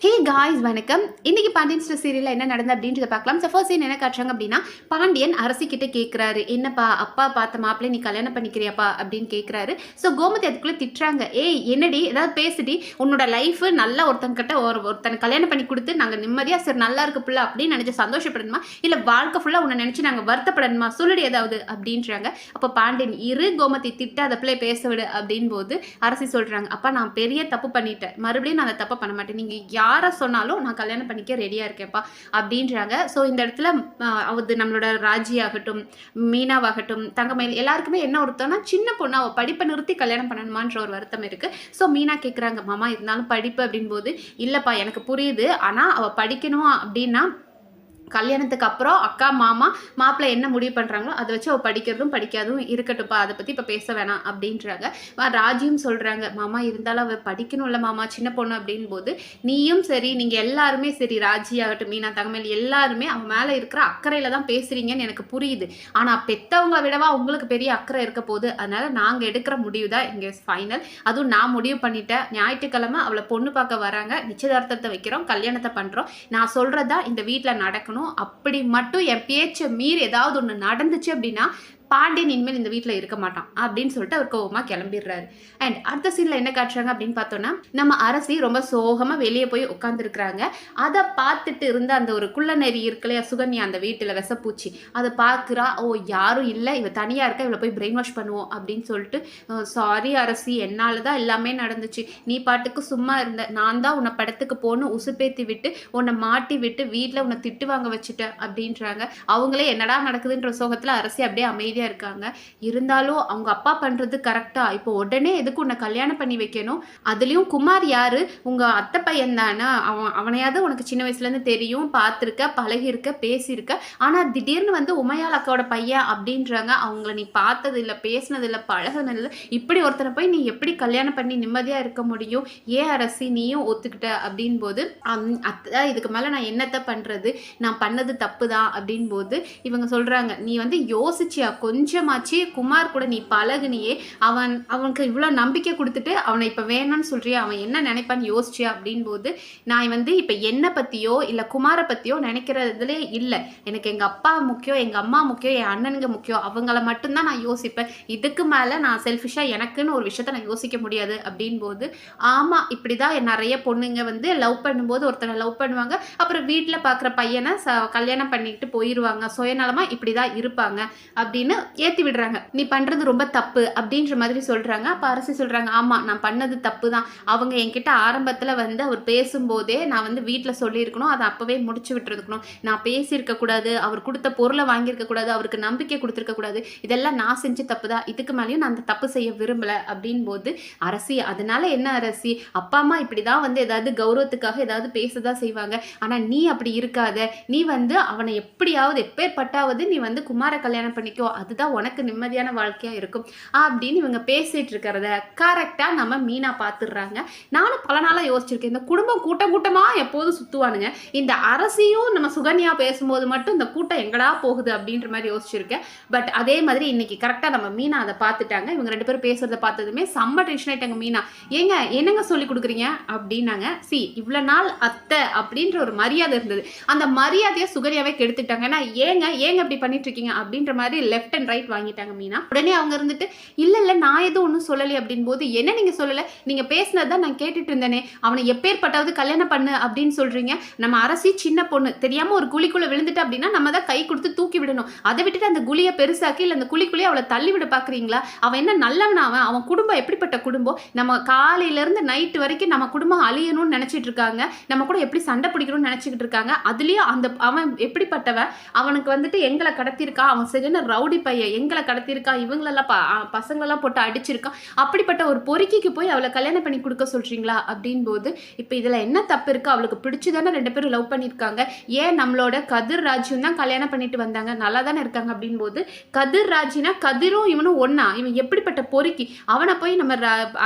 Hey guys வணக்கம். இன்னைக்கு Pandian store சீரியல்ல என்ன நடந்தது அப்படின்றத பார்க்கலாம். ஃபர்ஸ்ட் சீன் என்ன காட்டுறாங்க அப்படின்னா, பாண்டியன் அரசி கிட்ட கேட்குறாரு, என்னப்பா அப்பா பார்த்த மாப்பிள்ளை நீ கல்யாணம் பண்ணிக்கிறியாப்பா அப்படின்னு கேட்குறாரு. ஸோ கோமதி அதுக்குள்ளே திட்டுறாங்க, ஏய் என்னடி ஏதாவது பேசுடி, உன்னோட லைஃப் நல்லா ஒருத்தங்கிட்ட ஒருத்தனை கல்யாணம் பண்ணி கொடுத்து நாங்கள் நிம்மதியாக சரி நல்லா இருக்கு பிள்ளை அப்படின்னு நினச்சி சந்தோஷப்படணுமா, இல்லை வாழ்க்கை ஃபுல்லாக உன்னை நினச்சி நாங்கள் வருத்தப்படணுமா, சொல்லுடி ஏதாவது அப்படின்றாங்க. அப்போ பாண்டியன் இரு கோமதி திட்ட அதை பிள்ளை பேச விடு அப்படின் போது அரசி சொல்கிறாங்க, அப்பா நான் பெரிய தப்பு பண்ணிட்டேன், மறுபடியும் நான் அதை தப்பு பண்ண மாட்டேன், நீங்கள் யாரை சொன்னாலும் நான் கல்யாணம் பண்ணிக்க ரெடியாக இருக்கேன்ப்பா அப்படின்றாங்க. ஸோ இந்த இடத்துல அது நம்மளோட ராஜி ஆகட்டும், மீனாவாகட்டும், தங்கமயில் எல்லாருக்குமே என்ன ஒருத்தம்னா சின்ன பொண்ணு அவள் படிப்பை நிறுத்தி கல்யாணம் பண்ணணுமான்ற ஒரு வருத்தம் இருக்குது. ஸோ மீனா கேட்குறாங்க, மாமா இருந்தாலும் படிப்பு அப்படின் போது, இல்லைப்பா எனக்கு புரியுது, ஆனால் அவள் படிக்கணும் அப்படின்னா கல்யாணத்துக்கு அப்புறம் அக்கா மாமா மாப்பிள்ளை என்ன முடிவு பண்ணுறாங்களோ அதை வச்சு அவள் படிக்கிறதும் படிக்காதும் இருக்கட்டும்ப்பா, அதை பற்றி இப்போ பேச வேணாம் அப்படின்றாங்க. ராஜியும் சொல்கிறாங்க, மாமா இருந்தாலும் அவள் படிக்கணும்ல மாமா சின்ன பொண்ணு அப்படின் போது, நீயும் சரி நீங்கள் எல்லாருமே சரி ராஜி ஆகட்டும் மீனா தங்கமேல் எல்லாருமே அவன் மேலே இருக்கிற அக்கறையில் தான் பேசுகிறீங்கன்னு எனக்கு புரியுது, ஆனால் பெற்றவங்க விடவா உங்களுக்கு பெரிய அக்கறை இருக்க போகுது, அதனால் நாங்கள் எடுக்கிற முடிவு தான் இங்கே ஃபைனல், அதுவும் நான் முடிவு பண்ணிட்டேன், ஞாயிற்றுக்கிழமை அவளை பொண்ணு பார்க்க வராங்க, நிச்சயதார்த்தத்தை வைக்கிறோம், கல்யாணத்தை பண்ணுறோம், நான் சொல்கிறதா இந்த வீட்டில் நடக்கணும், அப்படி மட்டும் என் பேச்சை மீறி ஏதாவது ஒன்று நடந்துச்சு அப்படின்னா பாண்டியன் இனிமேல் இந்த வீட்டில் இருக்க மாட்டான் அப்படின்னு சொல்லிட்டு அவர் கோவமாக கிளம்பிடுறாரு. அண்ட் அடுத்த சீனில் என்ன காட்டுறாங்க அப்படின்னு பார்த்தோன்னா, நம்ம அரசி ரொம்ப சோகமாக வெளியே போய் உட்காந்துருக்குறாங்க. அதை பார்த்துட்டு இருந்த அந்த ஒரு குள்ளநெறி இருக்கலையா சுகன்யா அந்த வீட்டில் விசப்பூச்சி அதை பார்க்குறா, ஓ யாரும் இல்லை இவ தனியாக இருக்க, இவளை போய் பிரெயின் வாஷ் பண்ணுவோம் அப்படின்னு சொல்லிட்டு, சாரி அரசி என்னால் தான் எல்லாமே நடந்துச்சு, நீ பாட்டுக்கு சும்மா இருந்த, நான் தான் உன்னை படத்துக்கு போகணும் உசுப்பேத்தி விட்டு உன்னை மாட்டி விட்டு வீட்டில் உன்னை திட்டு வாங்க வச்சுட்டேன் அப்படின்றாங்க. அவங்களே என்னடா நடக்குதுன்ற சோகத்தில் அரசி அப்படியே அமைதி இருக்காங்க. இருந்தாலும் அவங்க அப்பா பண்றது கரெக்டா, இப்போ உடனே எதுக்கு உன்னை கல்யாணம் பண்ணி வைக்கணும், அதுலயும் குமார் யாரு உங்க அத்தை பையன் தானே, அவனையாவது உனக்கு சின்ன வயசுல இருந்து தெரியும், பார்த்துருக்க பழகிருக்க பேசியிருக்க, ஆனா திடீர்னு வந்து உமையால் அக்காவோட பையன் அப்படின்றாங்க, அவங்கள நீ பார்த்தது இல்லை பேசினது இல்லை பழகினது இல்லை, இப்படி ஒருத்தனை போய் நீ எப்படி கல்யாணம் பண்ணி நிம்மதியா இருக்க முடியும், ஏன் அரசி நீயும் ஒத்துக்கிட்ட அப்படின் போது, அத்தை இதுக்கு மேல நான் என்னத்தை பண்றது, நான் பண்ணது தப்பு தான் அப்படின் போது இவங்க சொல்றாங்க, நீ வந்து யோசிச்சியா கொஞ்சமாச்சு குமார் கூட நீ பழகுனியே, அவனுக்கு இவ்வளோ நம்பிக்கை கொடுத்துட்டு அவனை இப்போ வேணான்னு சொல்றியா, அவன் என்ன நினைப்பான்னு யோசிச்சியா அப்படின் போது, நான் வந்து இப்போ என்னை பற்றியோ இல்லை குமாரை பற்றியோ நினைக்கிறதுலே இல்லை, எனக்கு எங்கள் அப்பா முக்கியம், எங்கள் அம்மா முக்கியம், என் அண்ணனுங்க முக்கியம், அவங்கள மட்டும்தான் நான் யோசிப்பேன், இதுக்கு மேலே நான் செல்ஃபிஷாக எனக்குன்னு ஒரு விஷயத்த நான் யோசிக்க முடியாது அப்படின் போது, ஆமாம் இப்படி தான் நிறைய பொண்ணுங்க வந்து லவ் பண்ணும்போது ஒருத்தனை லவ் பண்ணுவாங்க, அப்புறம் வீட்டில் பார்க்குற பையனை கல்யாணம் பண்ணிக்கிட்டு போயிடுவாங்க, சுயநலமாக இப்படி தான் இருப்பாங்க அப்படின்னு ஏற்றி விடுறாங்க, நீ பண்ணுறது ரொம்ப தப்பு அப்படின்ற மாதிரி சொல்கிறாங்க. அப்போ அரசி சொல்கிறாங்க, ஆமாம் நான் பண்ணது தப்பு தான், அவங்க என்கிட்ட ஆரம்பத்தில் வந்து அவர் பேசும்போதே நான் வந்து வீட்டில் சொல்லியிருக்கணும், அதை அப்போவே முடிச்சு விட்டுருக்கணும், நான் பேசியிருக்கக்கூடாது, அவர் கொடுத்த பொருளை வாங்கியிருக்கக்கூடாது, அவருக்கு நம்பிக்கை கொடுத்துருக்கக்கூடாது, இதெல்லாம் நான் செஞ்ச தப்பு தான், இதுக்கு மேலேயும் நான் அந்த தப்பு செய்ய விரும்பலை அப்படின் போது, அரசி அதனால என்ன அரசி, அப்பா அம்மா இப்படி தான் வந்து ஏதாவது கௌரவத்துக்காக ஏதாவது பேசதான் செய்வாங்க, ஆனால் நீ அப்படி இருக்காத, நீ வந்து அவனை எப்படியாவது எப்பேற்பட்டாவது நீ வந்து குமார கல்யாணம் பண்ணிக்கோ, அதுதான் உனக்கு நிம்மதியான வாழ்க்கையா இருக்கும் அப்படின்னு இவங்க பேசிட்டு இருக்கிறத கரெக்டா நம்ம மீனா பார்த்துடுறாங்க. நானும் பல நாளா யோசிச்சிருக்கேன், இந்த குடும்பம் கூட்டம் கூட்டமா எப்போதும் சுத்துவானுங்க, இந்த அரசியும் நம்ம சுகன்யா பேசும்போது மட்டும் இந்த கூட்டம் எங்கடா போகுது அப்படின்ற மாதிரி யோசிச்சிருக்கேன். பட் அதே மாதிரி இன்னைக்கு கரெக்டா நம்ம மீனா அதை பார்த்துட்டாங்க. இவங்க ரெண்டு பேரும் பேசுறத பார்த்ததுமே செம்ம டென்ஷன் ஆயிட்டாங்க. மீனா ஏங்க என்னங்க சொல்லி கொடுக்குறீங்க அப்படின்னாங்க. இவ்வளவு நாள் அத்தை அப்படின்ற ஒரு மரியாதை இருந்தது, அந்த மரியாதையை சுகன்யாவே கெடுத்துட்டாங்க. ஏங்க அப்படி பண்ணிட்டு இருக்கீங்க அப்படின்ற மாதிரி லெஃப்ட் அண்ட் ரைட் வாங்கிட்டாங்க மீனா. உடனே அவங்க இருந்துட்டு, இல்ல நான் எதுவும் ஒன்றும் சொல்லலை அப்படின் போது, என்ன நீங்க சொல்லலை, நீங்க பேசினதான் நான் கேட்டுட்டு இருந்தேனே, அவனை எப்பேற்பட்டாவது கல்யாணம் பண்ணு அப்படின்னு சொல்றீங்க, நம்ம அரசி சின்ன பொண்ணு தெரியாம ஒரு குழிக்குள்ள விழுந்துட்டு அப்படின்னா நம்ம தான் கை கொடுத்து தூக்கி விடணும், அதை விட்டுட்டு அந்த குழியை பெருசாக்கி இல்லை அந்த குழிக்குள்ளேயே அவளை தள்ளி விட பாக்குறீங்களா, அவன் என்ன நல்லவனா, அவன் குடும்பம் எப்படிப்பட்ட குடும்பம், நம்ம காலையில இருந்து நைட்டு வரைக்கும் நம்ம குடும்பம் அழியணும்னு நினைச்சிட்டு இருக்காங்க, நம்ம கூட எப்படி சண்டை பிடிக்கணும்னு நினைச்சுக்கிட்டு இருக்காங்க, அதுலயும் அந்த அவன் எப்படிப்பட்டவன், அவனுக்கு வந்துட்டு எங்களை கடத்திருக்கா, அவன் சரியான ரவுடி பையன், எங்களை கடத்திருக்கா, இவங்களெல்லாம் பசங்களெல்லாம் போட்டு அடிச்சிருக்கான், அப்படிப்பட்ட ஒரு பொறுக்கிக்கு போய் அவளை கல்யாணம் பண்ணி கொடுக்க சொல்றீங்களா அப்படின் போது, இப்போ இதில் என்ன தப்பு இருக்கு, அவளுக்கு பிடிச்சுதானே ரெண்டு பேரும் லவ் பண்ணியிருக்காங்க, ஏன் நம்மளோட கதிர் ராஜும் தான் கல்யாணம் பண்ணிட்டு வந்தாங்க, நல்லா தானே இருக்காங்க அப்படின் போது, கதிர் ராஜினா கதிரும் இவனும் ஒன்னா, இவன் எப்படிப்பட்ட பொறுக்கி, அவனை போய் நம்ம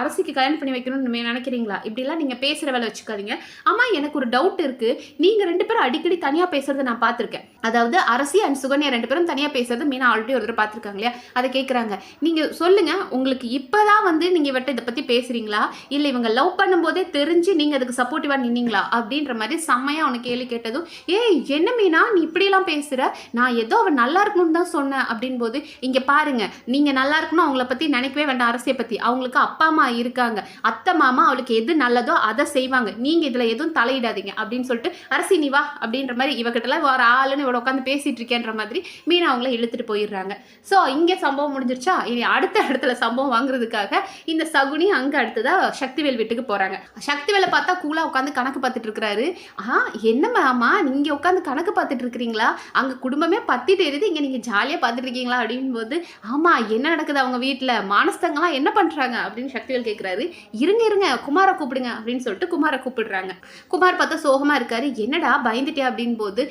அரசிக்கு கல்யாணம் பண்ணி வைக்கணும்னு நினைக்கிறீங்களா, இப்படிலாம் நீங்க பேசுற வேலை வச்சுக்காதீங்க. ஆமா எனக்கு ஒரு டவுட் இருக்கு, நீங்க ரெண்டு பேரும் அடிக்கடி தனியா பேசுறதை நான் பார்த்திருக்கேன், அதாவது அரசி அண்ட் சுகன்யா ரெண்டு பேரும் தனியா பேசுறது மீனா ஆல்ரெடி ஒரு இவர் பார்த்துருக்காங்க இல்லையா, அதை கேட்குறாங்க. நீங்கள் சொல்லுங்கள், உங்களுக்கு இப்போ தான் வந்து நீங்கள் இவர்கிட்ட இதை பற்றி பேசுகிறீங்களா, இல்லை இவங்க லவ் பண்ணும்போதே தெரிஞ்சு நீங்கள் அதுக்கு சப்போர்ட்டிவாக நின்னீங்களா அப்படின்ற மாதிரி செம்மையாக அவனை கேள்வி கேட்டதும், ஏய் என்ன மீனா நீ இப்படிலாம் பேசுகிற, நான் ஏதோ அவன் நல்லா இருக்கணும்னு தான் சொன்னேன் அப்படின் போது, இங்கே பாருங்க நீங்கள் நல்லா இருக்கணும் அவங்கள பற்றி நினைக்கவே வேண்டாம், அரசியை பற்றி அவங்களுக்கு அப்பா அம்மா இருக்காங்க, அத்தை மாமா அவளுக்கு எது நல்லதோ அதை செய்வாங்க, நீங்கள் இதில் எதுவும் தலையிடாதீங்க அப்படின்னு சொல்லிட்டு, அரசி நீ வா அப்படின்ற மாதிரி இவகிட்டலாம் ஒரு ஆளுன்னு இவட உட்காந்து பேசிட்டு இருக்கேன்ற மாதிரி மீனா அவங்கள இழுத்துட்டு போயிடுறாங்க. ஸோ இங்கே சம்பவம் முடிஞ்சிருச்சா, இனி அடுத்த இடத்துல சம்பவம் வாங்குறதுக்காக இந்த சகுனி அங்கே அடுத்ததா சக்திவேல் வீட்டுக்கு போகிறாங்க. சக்திவேலை பார்த்தா கூலாக உட்காந்து கணக்கு பார்த்துட்டு இருக்கிறாரு. என்ன மாமா நீங்கள் உட்காந்து கணக்கு பார்த்துட்டு இருக்கிறீங்களா, அங்கே குடும்பமே பத்திட்டு எரியுது, இங்கே நீங்கள் ஜாலியாக பார்த்துட்டு இருக்கீங்களா அப்படின் போது, ஆமாம் என்ன நடக்குது அவங்க வீட்டில், மானஸ்தங்களாம் என்ன பண்ணுறாங்க அப்படின்னு சக்திவேல் கேட்குறாரு. இருங்க இருங்க குமாரை கூப்பிடுங்க அப்படின்னு சொல்லிட்டு குமாரை கூப்பிடுறாங்க. குமார் பார்த்தா சோகமாக இருக்காரு. என்னடா பயந்துட்டே அப்படின் போது,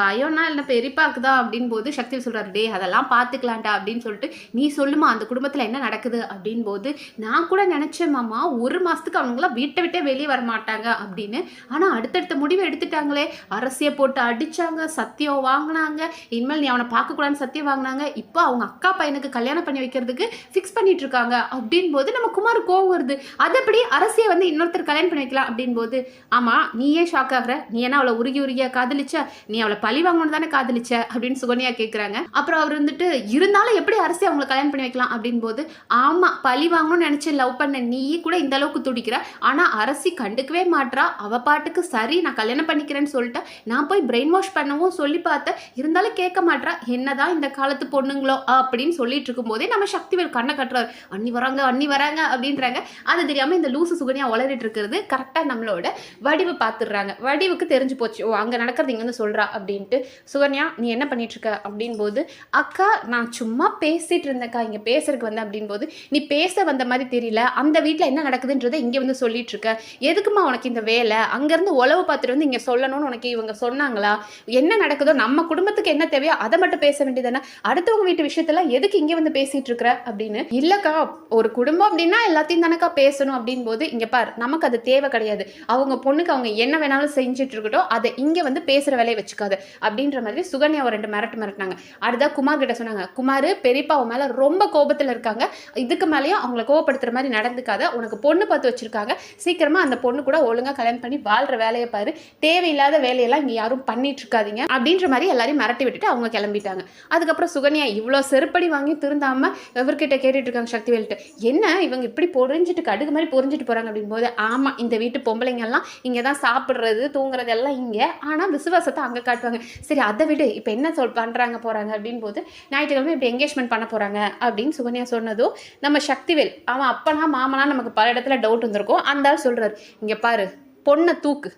பயம்னா இல்லை பெரியப்பாக்குதா அப்படின் போது சக்திவேல் சொல்கிறாரு, டே அதெல்லாம் பார்த்துக்கலான்டா அப்படின்னு சொல்லிட்டு, நீ சொல்லுமா அந்த குடும்பத்தில் என்ன நடக்குது அப்படின் போது, நான் கூட நினச்சேன் மாமா ஒரு மாதத்துக்கு அவங்களாம் வீட்டை விட்டே வெளியே வர மாட்டாங்க அப்படின்னு, ஆனால் அடுத்தடுத்த முடிவை எடுத்துட்டாங்களே, அரசியை போட்டு அடித்தாங்க, சத்தியம் வாங்கினாங்க, இனிமேல் நீ அவனை பார்க்கக்கூடாதுன்னு சத்தியம் வாங்கினாங்க, இப்போ அவங்க அக்கா பையனுக்கு கல்யாணம் பண்ணி வைக்கிறதுக்கு ஃபிக்ஸ் பண்ணிட்டு இருக்காங்க அப்படின் போது நம்ம குமார் கோவம் வருது. அது எப்படி அரசியை வந்து இன்னொருத்தர் கல்யாணம் பண்ணி வைக்கலாம் அப்படின் போது, ஆமாம் நீயே ஷாக் ஆகுற, நீ என்ன அவளை உருகி உருகியா காதலிச்ச, நீ அவளை பழி வாங்கணும் தானே காதலிச்ச அப்படின்னு சுகன்யா கேட்குறாங்க. அப்புறம் அவர் வந்துட்டு இருந்தாலும் எப்படி அரசியை அவங்களை கல்யாணம் பண்ணி வைக்கலாம் அப்படின் போது, ஆமாம் பழி வாங்கணும்னு நினச்சி லவ் பண்ண நீ கூட இந்த அளவுக்கு துடிக்கிற, ஆனால் அரசி கண்டுக்கவே மாட்றா, அவ பாட்டுக்கு சரி நான் கல்யாணம் பண்ணிக்கிறேன்னு சொல்லிட்டு நான் போய் பிரெயின் வாஷ் பண்ணவும் சொல்லி பார்த்தேன், இருந்தாலும் கேட்க மாட்றா, என்னதான் இந்த காலத்து பொண்ணுங்களோ அப்படின்னு சொல்லிட்டு இருக்கும் போதே நம்ம சக்திவேல் கண்ணை கட்டுறாரு. அண்ணி வராங்க அப்படின்றாங்க. அது தெரியாமல் இந்த லூசு சுகன்யா உளறிட்டு இருக்கிறது கரெக்டாக நம்மளோட வடிவு பார்த்துடுறாங்க. வடிவுக்கு தெரிஞ்சு போச்சு, ஓ அங்கே நடக்கிறது இங்கே வந்து சொல்கிறா அப்படின்ட்டு. சுகன்யா நீ என்ன பண்ணிட்டு இருக்க அப்படின் போது, அக்கா நான் சும்மா பேசிட்டு இருந்தேக்கா, இங்கே பேசுறதுக்கு வந்தேன் அப்படின் போது, நீ பேச வந்த மாதிரி தெரியல, அந்த வீட்டில் என்ன நடக்குதுன்றதை இங்கே வந்து சொல்லிட்டு இருக்க, எதுக்குமா உனக்கு இந்த வேலை, அங்கேருந்து உளவு பார்த்துட்டு வந்து இங்கே சொல்லணும்னு உனக்கு இவங்க சொன்னாங்களா, என்ன நடக்குதோ நம்ம குடும்பத்துக்கு என்ன தேவையோ அதை மட்டும் பேச வேண்டியதானே, அடுத்தவங்க வீட்டு விஷயத்துல எதுக்கு இங்கே வந்து பேசிட்டு இருக்கிற அப்படின்னு. இல்லக்கா ஒரு குடும்பம் அப்படின்னா எல்லாத்தையும் தானக்கா பேசணும் அப்படின் போது, இங்கே பார் நமக்கு அது தேவை கிடையாது, அவங்க பொண்ணுக்கு அவங்க என்ன வேணாலும் செஞ்சுட்டு இருக்கட்டும், அதை இங்கே வந்து பேசுகிற வேலையை வச்சுக்காது அப்படின்ற மாதிரி சுகன்யா ஒரு 2 மிரட்டினாங்க. அடுத்தா குமார் கிட்ட சொன்னாங்க, குமார் பெரியப்பா அவன் மேலே ரொம்ப கோபத்தில் இருக்காங்க, இதுக்கு மேலேயும் அவங்கள கோவப்படுத்துற மாதிரி நடந்துக்காத, உனக்கு பொண்ணு பார்த்து வச்சிருக்காங்க, சீக்கிரமா அந்த பொண்ணு கூட ஒழுங்காக கல்யாணம் பண்ணி வாழ்கிற வேலையை பாரு, தேவையில்லாத வேலையெல்லாம் இங்கே யாரும் பண்ணிட்டு இருக்காதீங்க அப்படின்ற மாதிரி எல்லாரையும் மிரட்டி விட்டுட்டு அவங்க கிளம்பிட்டாங்க. அதுக்கப்புறம் சுகன்யா இவ்வளோ செருப்படி வாங்கி திருந்தாம இவர்கிட்ட கேட்டுட்டு இருக்காங்க சக்திவேல்கிட்ட, என்ன இவங்க இப்படி பொறிஞ்சிட்டு கடுகு மாதிரி பொறிஞ்சிட்டு போகிறாங்க அப்படின் போது, ஆமாம் இந்த வீட்டு பொம்பளைங்கெல்லாம் இங்கே தான் சாப்பிட்றது தூங்குறது எல்லாம் இங்கே, ஆனால் விசுவாசத்தை அங்கே காட்டுவாங்க, சரி அதை விடு இப்போ என்ன பண்ணுறாங்க போகிறாங்க அப்படின் போது, ஞாயிற்றுக்கிழமை இப்படி என்கேஜ்மெண்ட் பண்ண போகிறாங்க அப்படின்னு சுகன்யா சொன்னதும் நம்ம சக்திவேல் அவன் அப்பனா மாமனா நமக்கு பல இடத்துல டவுட் வந்திருக்கும், அந்த ஆள் சொல்கிறார், இங்கே பாரு பொண்ணை தூக்கு,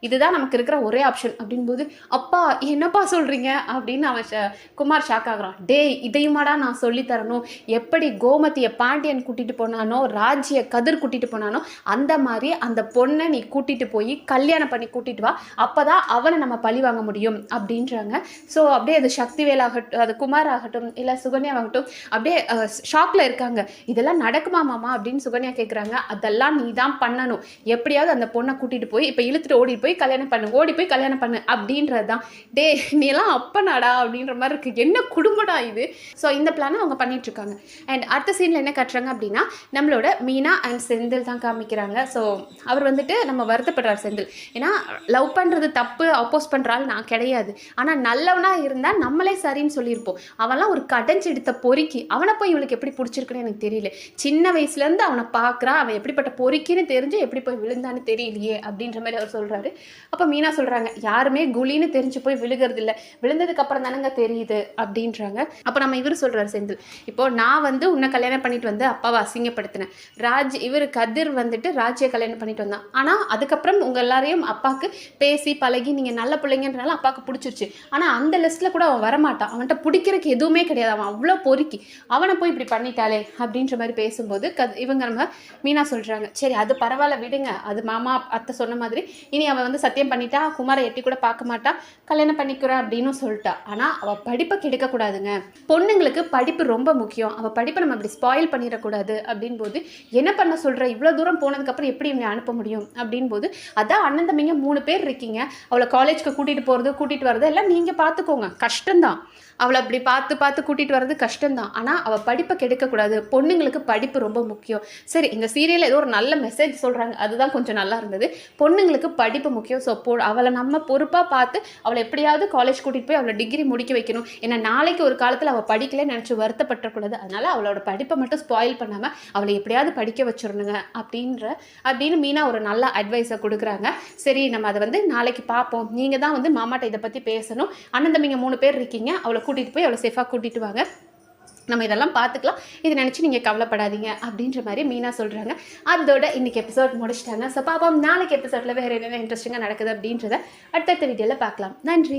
இதுதான் நமக்கு இருக்கிற ஒரே ஆப்ஷன் அப்படின்போது, அப்பா என்னப்பா சொல்கிறீங்க அப்படின்னு அவன் குமார் ஷாக் ஆகுறான். டேய் இதையுமாடா நான் சொல்லித்தரணும், எப்படி கோமதியை பாண்டியன் கூட்டிகிட்டு போனானோ, ராஜ்ய கதிர் கூட்டிகிட்டு போனானோ, அந்த மாதிரி அந்த பொண்ணை நீ கூட்டிகிட்டு போய் கல்யாணம் பண்ணி கூட்டிகிட்டு வா, அப்போ தான் அவனை நம்ம பழி வாங்க முடியும் அப்படின்றாங்க. ஸோ அப்படியே அது சக்திவேல் ஆகட்டும், அது குமார் ஆகட்டும், இல்லை சுகன்யாவாகட்டும் அப்படியே ஷாக்கில் இருக்காங்க. இதெல்லாம் நடக்குமா மாமா அப்படின்னு சுகன்யா கேட்குறாங்க. அதெல்லாம் நீ தான் பண்ணணும், எப்படியாவது அந்த பொண்ணை கூட்டிகிட்டு போய் இப்போ இழுத்துட்டு ஓடி போய் கல்யாணம் பண்ணு, ஓடி போய் கல்யாணம் பண்ணு அப்படின்றது தான். டே நீ எல்லாம் அப்பனாடா அப்படின்ற மாதிரி இருக்கு, என்ன குடும்படா இது. ஸோ இந்த பிளானை அவங்க பண்ணிட்டு இருக்காங்க. அண்ட் அடுத்த சீனில் என்ன கட்டுறாங்க அப்படின்னா, நம்மளோட மீனா அண்ட் செந்தில் தான் காமிக்கிறாங்க. ஸோ அவர் வந்துட்டு நம்ம வருத்தப்படுறார் செந்தில், ஏன்னா லவ் பண்ணுறது தப்பு, அப்போஸ் பண்ணுறாள் நான் கிடையாது, ஆனால் நல்லவனாக இருந்தால் நம்மளே சரின்னு சொல்லியிருப்போம், அவன்லாம் ஒரு கடைஞ்செடுத்த பொறுக்கி, அவனை போய் இவளுக்கு எப்படி பிடிச்சிருக்குன்னு எனக்கு தெரியல, சின்ன வயசுலேருந்து அவனை பார்க்குறா, அவன் எப்படிப்பட்ட பொறுக்கின்னு தெரிஞ்சு எப்படி போய் விழுந்தான்னு தெரியலையே அப்படின்ற மாதிரி அவர் சொல்கிறாரு. அப்போ மீனா சொல்கிறாங்க, யாருமே குழின்னு தெரிஞ்சு போய் விழுகிறது இல்லை, விழுந்ததுக்கு அப்புறம் தானங்க தெரியுது அப்படின்றாங்க. அப்போ நம்ம இவர் சொல்கிறார் செந்தில், இப்போ நான் வந்து உன்னை கல்யாணம் பண்ணிட்டு வந்து அப்பாவை அசிங்கப்படுத்தினேன், இவர் கதிர் வந்துட்டு ராஜ்யை கல்யாணம் பண்ணிட்டு வந்தான், ஆனால் அதுக்கப்புறம் உங்கள் எல்லாரையும் அப்பாவுக்கு பேசி பழகி நீங்கள் நல்ல பிள்ளைங்கன்றனால அப்பாவுக்கு பிடிச்சிருச்சு, ஆனால் அந்த லிஸ்ட்டில் கூட அவன் வரமாட்டான், அவன்கிட்ட பிடிக்கிறதுக்கு எதுவுமே கிடையாது, அவன் அவ்வளோ பொறுக்கி, அவனை போய் இப்படி பண்ணிட்டாலே அப்படின்ற மாதிரி பேசும்போது இவங்க நம்ம மீனா சொல்கிறாங்க, சரி அது பரவாயில்ல விடுங்க, அது மாமா அத்தை சொன்ன மாதிரி இனி அவன் வந்து சத்தியம் பண்ணிட்டா, குமாரை எட்டி கூட பார்க்க மாட்டா, கல்யாணம் பண்ணிக்கிறேன் அப்படின்னு சொல்லிட்டா. ஆனால் அவள் படிப்பை கெடுக்கக்கூடாதுங்க. பொண்ணுங்களுக்கு படிப்பு ரொம்ப முக்கியம். அவள் படிப்பை நம்ம அப்படி ஸ்பாயில் பண்ணிடக்கூடாது அப்படின் போது, என்ன பண்ண சொல்கிற, இவ்வளோ தூரம் போனதுக்கப்புறம் எப்படி இவங்க அனுப்ப முடியும் அப்படின் போது, அதான் அண்ணன் தம்பிங்க 3 பேர் இருக்கீங்க, அவளை காலேஜ்க்கு கூட்டிகிட்டு போகிறது கூட்டிகிட்டு வர்றது எல்லாம் நீங்கள் பார்த்துக்கோங்க, கஷ்டம்தான். அவளை அப்படி பார்த்து கூட்டிகிட்டு வர்றது கஷ்டம்தான். ஆனால் அவள் படிப்பை கெடுக்கக்கூடாது. பொண்ணுங்களுக்கு படிப்பு ரொம்ப முக்கியம். சரி, இந்த சீரியலில் ஏதோ ஒரு நல்ல மெசேஜ் சொல்கிறாங்க, அதுதான் கொஞ்சம் நல்லா இருந்தது. பொண்ணுங்களுக்கு படிப்பு முக்கியம். ஸோ அவளை நம்ம பொறுப்பாக பார்த்து அவளை எப்படியாவது காலேஜ் கூட்டிகிட்டு போய் அவளை டிகிரி முடிக்க வைக்கணும். ஏன்னா நாளைக்கு ஒரு காலத்தில் அவள் படிக்கலன்னு நினச்சி வருத்தப்பட்டக்கூடாது. அதனால் அவளோட படிப்பை மட்டும் ஸ்பாயில் பண்ணாமல் அவளை எப்படியாவது படிக்க வச்சிடணுங்க அப்படின்னு மீனா ஒரு நல்ல அட்வைஸை கொடுக்குறாங்க. சரி, நம்ம அதை வந்து நாளைக்கு பார்ப்போம். நீங்கள் தான் வந்து மாமாட்ட இதை பற்றி பேசணும். அண்ணன் தம்பிங்க 3 பேர் இருக்கீங்க, அவளை கூட்டிகிட்டு போய் அவளை சேஃபாக கூட்டிகிட்டு வாங்க, நம்ம இதெல்லாம் பார்த்துக்கலாம், இதை நினச்சி நீங்கள் கவலைப்படாதீங்க அப்படின்ற மாதிரி மீனா சொல்கிறாங்க. அதோட இன்றைக்கி எபிசோட் முடிச்சிட்டாங்க. ஸோ பாப்போம் நாளைக்கு எபிசோடில் வேறு என்னென்ன இன்ட்ரெஸ்டிங்காக நடக்குது அப்படின்றத அடுத்தடுத்த வீடியோவில் பார்க்கலாம். நன்றி.